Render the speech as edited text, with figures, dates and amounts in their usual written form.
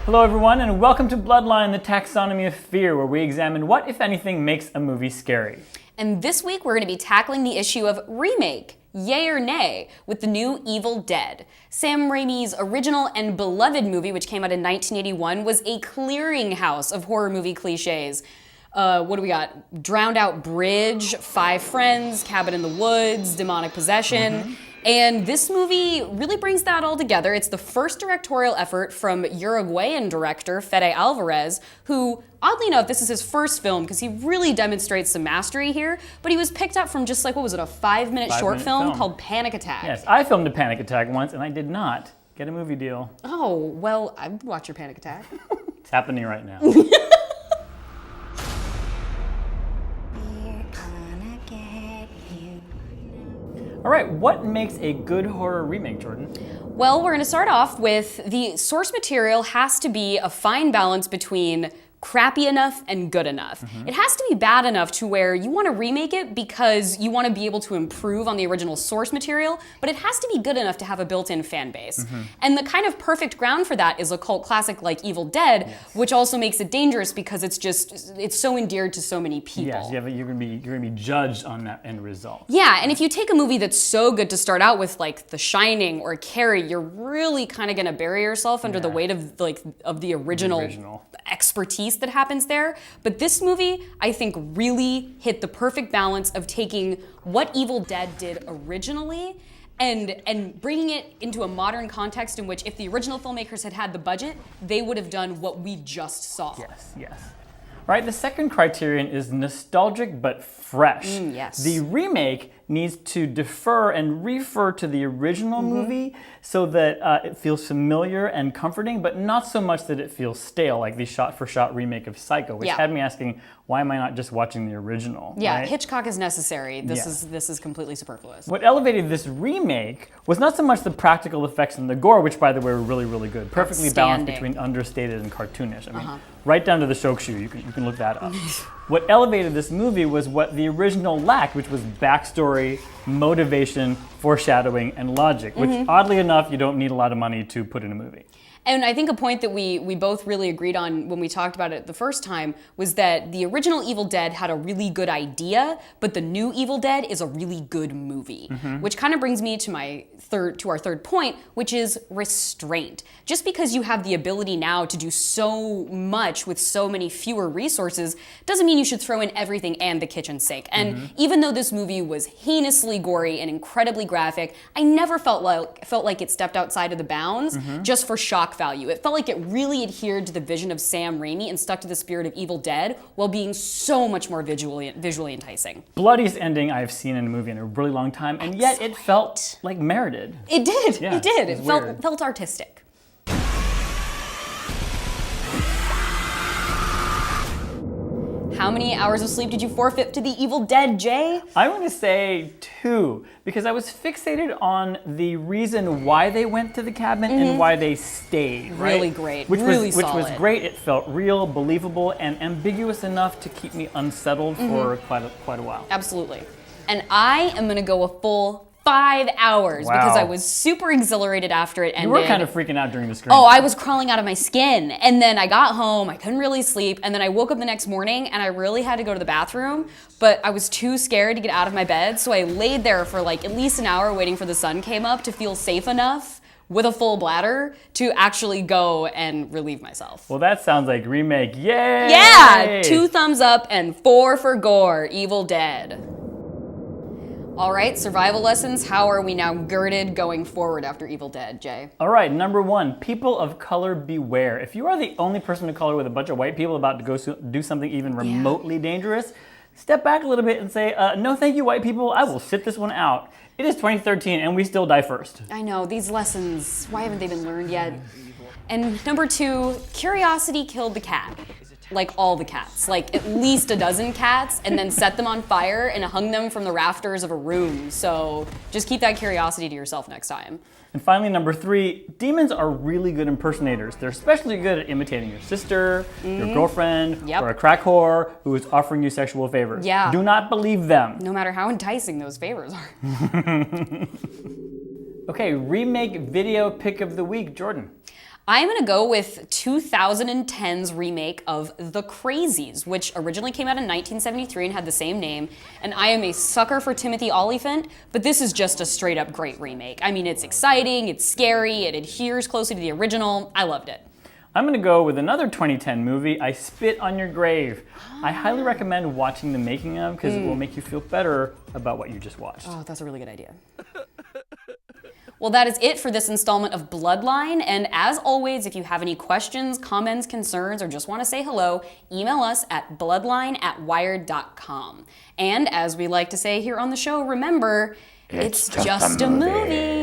Hello everyone, and welcome to Bloodline, the taxonomy of fear, where we examine what, if anything, makes a movie scary. And this week we're going to be tackling the issue of remake, yay or nay, with the new Evil Dead. Sam Raimi's original and beloved movie, which came out in 1981, was a clearinghouse of horror movie cliches. What do we got? Drowned Out Bridge, Five Friends, Cabin in the Woods, Demonic Possession. And this movie really brings that all together. It's the first directorial effort from Uruguayan director Fede Alvarez, who, oddly enough, this is his first film because he really demonstrates some mastery here, but he was picked up from just like, what was it, a 5-minute short film called Panic Attack. Yes, I filmed a Panic Attack once, and I did not get a movie deal. Oh, well, I would watch your Panic Attack. It's happening right now. All right, what makes a good horror remake, Jordan? Well, we're going to start off with the source material has to be a fine balance between crappy enough and good enough. It has to be bad enough to where you want to remake it because you want to be able to improve on the original source material, but it has to be good enough to have a built-in fan base. And the kind of perfect ground for that is a cult classic like Evil Dead, which also makes it dangerous because it's so endeared to so many people. Yes, you're gonna be judged on that end result. Yeah, and if you take a movie that's so good to start out with, like The Shining or Carrie, you're really kind of gonna bury yourself under the weight of the original expertise that happens there. But this movie, I think, really hit the perfect balance of taking what Evil Dead did originally and bringing it into a modern context in which if the original filmmakers had had the budget, they would have done what we just saw. Yes. All right, the second criterion is nostalgic but fresh. Yes. The remake needs to defer and refer to the original movie so that it feels familiar and comforting, but not so much that it feels stale, like the shot-for-shot remake of Psycho, which had me asking, why am I not just watching the original? Yeah, right? Hitchcock is necessary. This is completely superfluous. What elevated this remake was not so much the practical effects and the gore, which, by the way, were really, really good. Perfectly balanced between understated and cartoonish. I mean, right down to the Shokushu, you can look that up. What elevated this movie was what the original lacked, which was backstory, motivation, foreshadowing, and logic, which oddly enough, you don't need a lot of money to put in a movie. And I think a point that we both really agreed on when we talked about it the first time was that the original Evil Dead had a really good idea, but the new Evil Dead is a really good movie. Which kind of brings me to our third point, which is restraint. Just because you have the ability now to do so much with so many fewer resources doesn't mean you should throw in everything and the kitchen sink. And even though this movie was heinously gory and incredibly graphic, I never felt like it stepped outside of the bounds just for shock value. It felt like it really adhered to the vision of Sam Raimi and stuck to the spirit of Evil Dead while being so much more visually enticing. Bloodiest ending I've seen in a movie in a really long time, and yet it felt like merited. It did. Yeah, it did. It weird. felt artistic. How many hours of sleep did you forfeit to the Evil Dead, Jay? I'm going to say 2, because I was fixated on the reason why they went to the cabin and why they stayed. Right? Really great. Which solid. was great. It felt real, believable, and ambiguous enough to keep me unsettled for quite a while. Absolutely. And I am going to go a full 5 hours because I was super exhilarated after it ended. You were kind of freaking out during the screen. Oh, I was crawling out of my skin. And then I got home, I couldn't really sleep, and then I woke up the next morning and I really had to go to the bathroom, but I was too scared to get out of my bed, so I laid there for like at least an hour waiting for the sun came up to feel safe enough with a full bladder to actually go and relieve myself. Well, that sounds like Remake. Yay! Yeah! 2 thumbs up and 4 for gore. Evil Dead. All right, survival lessons. How are we now girded going forward after Evil Dead, Jay? All right, number 1, people of color beware. If you are the only person of color with a bunch of white people about to go do something even remotely dangerous, step back a little bit and say, no thank you, white people, I will sit this one out. It is 2013 and we still die first. I know, these lessons, why haven't they been learned yet? And number 2, curiosity killed the cat. Like all the cats, like at least a dozen cats, and then set them on fire and hung them from the rafters of a room. So just keep that curiosity to yourself next time. And finally, number 3, demons are really good impersonators. They're especially good at imitating your sister, your girlfriend, or a crack whore who is offering you sexual favors. Yeah. Do not believe them. No matter how enticing those favors are. Okay, remake video pick of the week, Jordan. I'm going to go with 2010's remake of The Crazies, which originally came out in 1973 and had the same name. And I am a sucker for Timothy Olyphant, but this is just a straight up great remake. I mean, it's exciting, it's scary, it adheres closely to the original. I loved it. I'm going to go with another 2010 movie, I Spit on Your Grave. I highly recommend watching the making of because it will make you feel better about what you just watched. Oh, that's a really good idea. Well, that is it for this installment of Bloodline. And as always, if you have any questions, comments, concerns, or just want to say hello, email us at bloodline@wired.com. And as we like to say here on the show, remember, it's just a movie.